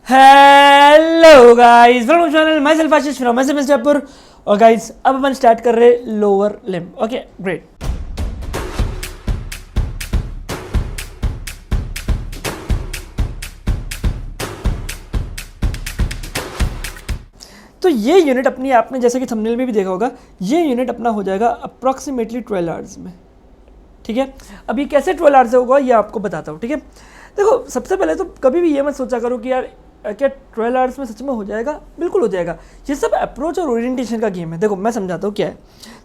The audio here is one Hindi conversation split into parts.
Hello guys, welcome channel my self Ashish from SMS Jaipur. और गाइस अब अपन स्टार्ट कर रहे हैं लोअर लिम्ब। Okay great. तो ये यूनिट अपनी आपने जैसे कि थंबनेल में भी देखा होगा, ये यूनिट अपना हो जाएगा अप्रॉक्सीमेटली 12 आवर्स में। ठीक है, अब ये कैसे 12 आवर्स से होगा ये आपको बताता हूँ। ठीक है, देखो सबसे पहले तो कभी भी ये मत सोचा करो कि यार क्या 12 आवर्स में सच में हो जाएगा। बिल्कुल हो जाएगा। ये सब अप्रोच और ओरिएंटेशन का गेम है। देखो मैं समझाता हूँ क्या है।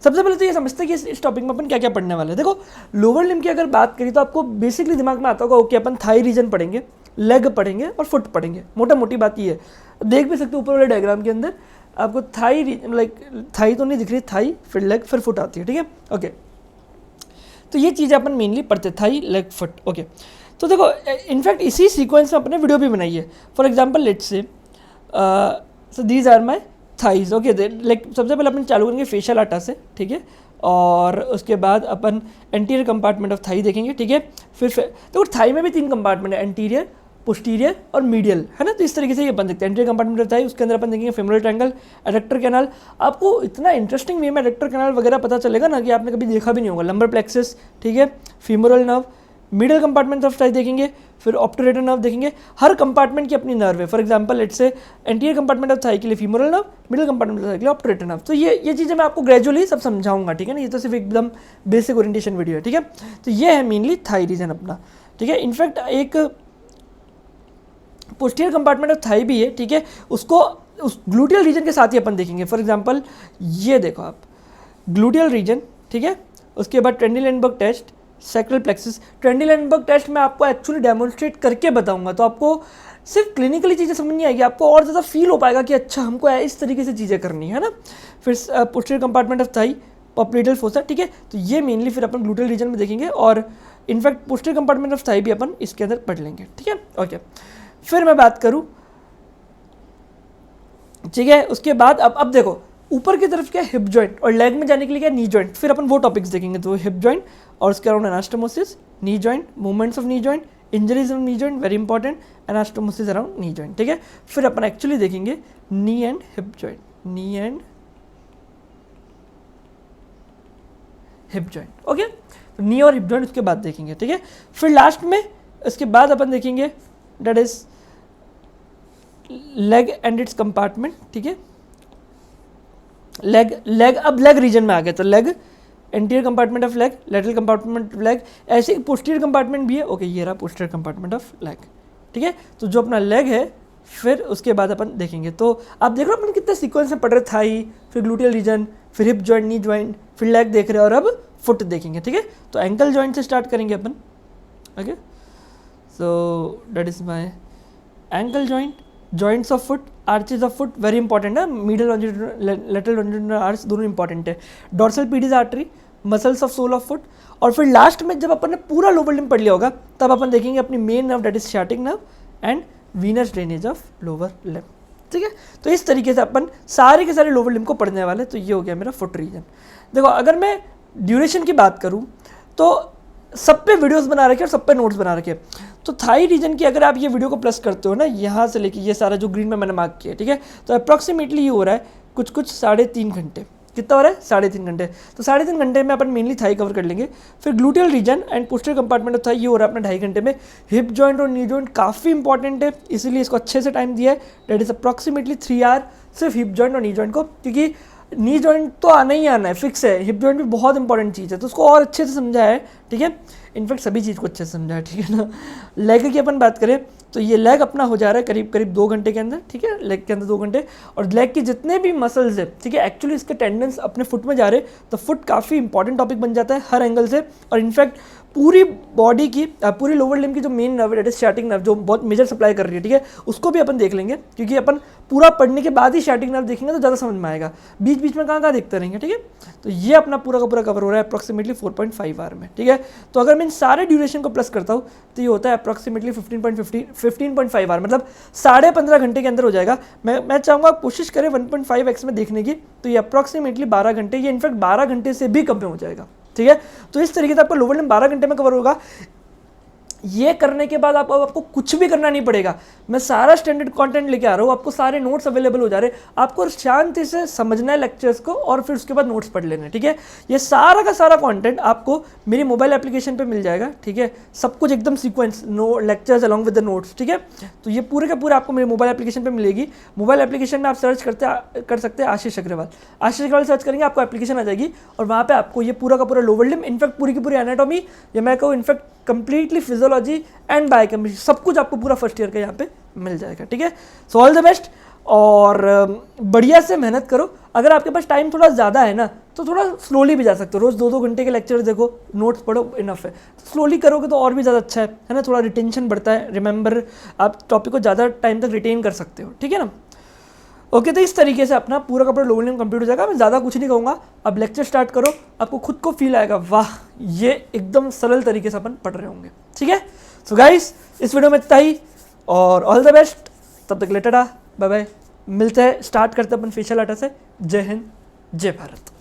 सबसे पहले तो ये समझते हैं कि इस टॉपिक में अपन क्या क्या पढ़ने वाले हैं। देखो लोअर लिम्ब की अगर बात करी तो आपको बेसिकली दिमाग में आता होगा ओके अपन थाई रीजन पढ़ेंगे, लेग पढ़ेंगे और फुट पढ़ेंगे। मोटा मोटी बात ये है, देख भी सकते हो ऊपर वाले डायग्राम के अंदर आपको थाई तो नहीं दिख रही, थाई फिर लेग फिर फुट आती है। ठीक है, ओके। तो ये चीज़ें अपन मेनली पढ़ते हैं, थाई लेग फुट। ओके, तो देखो इनफैक्ट इसी सीक्वेंस में अपने वीडियो भी बनाई है। For example let's say so these are my thighs. Okay, like सबसे पहले अपन चालू करेंगे फेशियल आटा से। ठीक है, और उसके बाद अपन एंटीरियर कंपार्टमेंट ऑफ थाई देखेंगे। ठीक है, फिर देखो थाई में भी 3 कंपार्टमेंट है, एंटीरियर, पोस्टीरियर और मीडियल, है ना। तो इस तरीके से ये बन सकते हैं। एंटीरियर कंपार्टमेंट ऑफ थाई, उसके अंदर अपन देखेंगे फेमोरल ट्रायंगल, एडक्टर कैनाल। आपको इतना इंटरेस्टिंग वे में एडक्टर कैनाल वगैरह पता चलेगा ना कि आपने कभी देखा भी नहीं होगा। लंबर प्लेक्सस, ठीक है, femoral nerve, middle compartment of Thai देखेंगे, फिर ऑप्टरेटर नर्व देखेंगे। हर कंपार्टमेंट की अपनी नर्व है। फॉर एग्जांपल लेट्स से एंटीरियर कंपार्टमेंट ऑफ थाई के लिए femoral nerve, middle compartment of Thai के लिए ऑप्टरेटर नर्व। तो ये चीज़ें मैं आपको ग्रेजुअली सब समझाऊंगा। ठीक है ना, ये तो सिर्फ एकदम बेसिक ओरिएंटेशन वीडियो है। ठीक है, तो ये है मेनली थाई रीजन अपना। ठीक है, इनफैक्ट एक पोस्टीरियर कंपार्टमेंट ऑफ थाई भी है। ठीक है, उसको उस ग्लूटियल रीजन के साथ ही अपन देखेंगे। फॉर एग्जांपल ये देखो आप, ग्लूटियल रीजन। ठीक है, उसके बाद ट्रेंडिलेनबर्ग टेस्ट, सैक्रल प्लेक्सस। ट्रेंडिलेनबर्ग टेस्ट मैं आपको एक्चुअली डेमोन्स्ट्रेट करके बताऊंगा, तो आपको सिर्फ क्लिनिकली चीज़ें समझ नहीं आएगी, आपको और ज़्यादा फील हो पाएगा कि अच्छा हमको इस तरीके से चीज़ें करनी है ना। फिर posterior compartment of thigh, popliteal fossa. ठीक है, तो ये मेनली फिर अपन ग्लूटियल रीजन में देखेंगे और in fact posterior compartment of Thai भी अपन इसके अंदर पढ़ लेंगे। ठीक है, ओके। फिर मैं बात करूँ, ठीक है, उसके बाद अब देखो ऊपर की तरफ क्या हिप जॉइंट और लेग में जाने के लिए क्या नी जॉइंट। फिर अपन वो टॉपिक्स देखेंगे। तो हिप जॉइंट और उसके around anastomosis, knee joint, movements of knee joint, injuries of knee joint very important, anastomosis around knee joint. ठीक है, फिर अपन एक्चुअली देखेंगे knee and hip joint, knee and hip joint. Okay, तो नी और हिप जॉइंट उसके बाद देखेंगे। ठीक है, फिर लास्ट में इसके बाद अपन देखेंगे that is leg and it's compartment. ठीक है, लेग अब लेग रीजन में आ गए। तो leg, anterior compartment of leg, lateral compartment of leg, ऐसे पोस्टीरियर कंपार्टमेंट भी है। ओके, ये रहा पोस्टीरियर कंपार्टमेंट ऑफ लेग। ठीक है, तो जो अपना लेग है फिर उसके बाद अपन देखेंगे। तो आप देख रहे हो अपन कितने सीक्वेंस में पढ़ रहे, थाई, फिर ग्लूटियल रीजन, फिर हिप जॉइंट, नी जॉइंट, फिर लेग देख रहे हैं और अब फुट देखेंगे। ठीक है, तो एंकल जॉइंट से स्टार्ट करेंगे अपन। Okay, so that is my ankle joint, joints of foot, arches of foot very important है। मिडल लेटरल लॉन्जिट्यूडिनल आर्च दोनों इंपॉर्टेंट है। Dorsal pedis artery, muscles of sole of foot. और फिर लास्ट में जब अपन ने पूरा लोअर लिम्ब पढ़ लिया होगा तब अपन देखेंगे अपनी main nerve that is sciatic nerve and Venus drainage of lower limb. ठीक है, तो इस तरीके से अपन सारे के सारे लोअर लिम्ब को पढ़ने वाले। तो ये हो गया मेरा फुट रीजन। देखो अगर मैं ड्यूरेशन की बात करूँ तो सब पे वीडियोस बना रखे और सब पे नोट्स बना रखे। तो थाई रीजन की अगर आप ये वीडियो को प्लस करते हो ना, यहाँ से लेके ये सारा जो ग्रीन में मैंने मार्क किया, ठीक है, तो अप्रॉक्सीमेटली ये हो रहा है कुछ 3.5 घंटे। कितना हो रहा है? 3.5 घंटे। तो 3.5 घंटे में अपन मेनली थाई कवर कर लेंगे। फिर gluteal region and posterior compartment of Thai ये हो रहा है अपना 2.5 घंटे में। हिप जॉइंट और नी जॉइंट काफ़ी इंपॉर्टेंट है, इसीलिए इसको अच्छे से टाइम दिया है। डेट इज अप्रॉक्सीमेटली 3 आवर सिर्फ हिप जॉइंट और नी जॉइंट को, क्योंकि नी जॉइंट तो आना ही आना है, फिक्स है। हिप जॉइंट भी बहुत इंपॉर्टेंट चीज़ है, तो उसको और अच्छे से समझा है। ठीक है, इनफैक्ट सभी चीज़ को अच्छे से समझा है। ठीक है ना। लेग की अपन बात करें तो ये लेग अपना हो जा रहा है करीब करीब 2 घंटे के अंदर। ठीक है, लेग के अंदर 2 घंटे। और लेग के जितने भी मसल्स है, ठीक है, एक्चुअली इसके टेंडेंस अपने फुट में जा रहे, तो फुट काफ़ी इंपॉर्टेंट टॉपिक बन जाता है हर एंगल से। और इनफैक्ट पूरी बॉडी की, पूरी लोअर लिम्ब की जो मेन नर्व है, सियाटिक नर्व, जो बहुत मेजर सप्लाई कर रही है, ठीक है, उसको भी अपन देख लेंगे, क्योंकि अपन पूरा पढ़ने के बाद ही सियाटिक नर्व देखेंगे तो ज़्यादा समझ में आएगा। बीच बीच में कहाँ देखते रहेंगे। ठीक है, तो ये अपना पूरा का पूरा कवर हो रहा है अप्रॉक्सीमेटली 4.5 आवर में। ठीक है, तो अगर मैं इन सारे ड्यूरेशन को प्लस करता हूँ तो ये होता है अप्रॉक्सीमेटली 15.5 आवर, मतलब 15.5 घंटे के अंदर हो जाएगा। मैं चाहूँगा कोशिश करें 1.5x में देखने की, तो ये अप्रॉक्सीमेटली 12 घंटे, ये इनफैक्ट 12 घंटे से भी कम में हो जाएगा। ठीक है, तो इस तरीके से आपका लोअर लिम्ब 12 घंटे में कवर होगा। ये करने के बाद आपको कुछ भी करना नहीं पड़ेगा। मैं सारा स्टैंडर्ड कंटेंट लेके आ रहा हूँ, आपको सारे नोट्स अवेलेबल हो जा रहे हैं, आपको शांति से समझना है लेक्चर्स को और फिर उसके बाद नोट्स पढ़ लेने, ठीक है। ये सारा का सारा कंटेंट आपको मेरी मोबाइल एप्लीकेशन पे मिल जाएगा, ठीक है। सब कुछ एकदम sequence, no lectures along with the notes, ठीक है। तो ये पूरे का पूरा आपको मेरे मोबाइल एप्लीकेशन पे मिलेगी। मोबाइल एप्लीकेशन में आप सर्च कर सकते हैं आशीष अग्रवाल। आशीष अग्रवाल सर्च करेंगे, आपको एप्लीकेशन आ जाएगी और वहाँ पे आपको ये पूरा का पूरा लोअर लिम्ब, इनफैक्ट पूरी की पूरी एनाटॉमी, या मैं कहूँ in fact completely physiology and biochemistry, सब कुछ आपको पूरा फर्स्ट ईयर का यहाँ पे मिल जाएगा, ठीक है। सो ऑल द बेस्ट और बढ़िया से मेहनत करो। अगर आपके पास टाइम थोड़ा ज़्यादा है ना तो थोड़ा स्लोली भी जा सकते हो, रोज़ 2-2 घंटे के लेक्चर देखो, नोट्स पढ़ो, इनफ है। स्लोली करोगे तो और भी ज़्यादा अच्छा है ना, थोड़ा रिटेंशन बढ़ता है, रिमेंबर, आप टॉपिक को ज़्यादा टाइम तक रिटेन कर सकते हो, ठीक है ना। ओके, तो इस तरीके से अपना पूरा का पूरा लोअर लिम्ब कंप्लीट हो जाएगा। मैं ज़्यादा कुछ नहीं कहूँगा, अब लेक्चर स्टार्ट करो, आपको खुद को फील आएगा वाह ये एकदम सरल तरीके से अपन पढ़ रहे होंगे, ठीक है। सो गाइस, इस वीडियो में इतना ही और ऑल द बेस्ट, तब तक लेटर बाय बाय, मिलते हैं, स्टार्ट करते हैं अपन फेशियल आर्ट से। जय हिंद, जय भारत।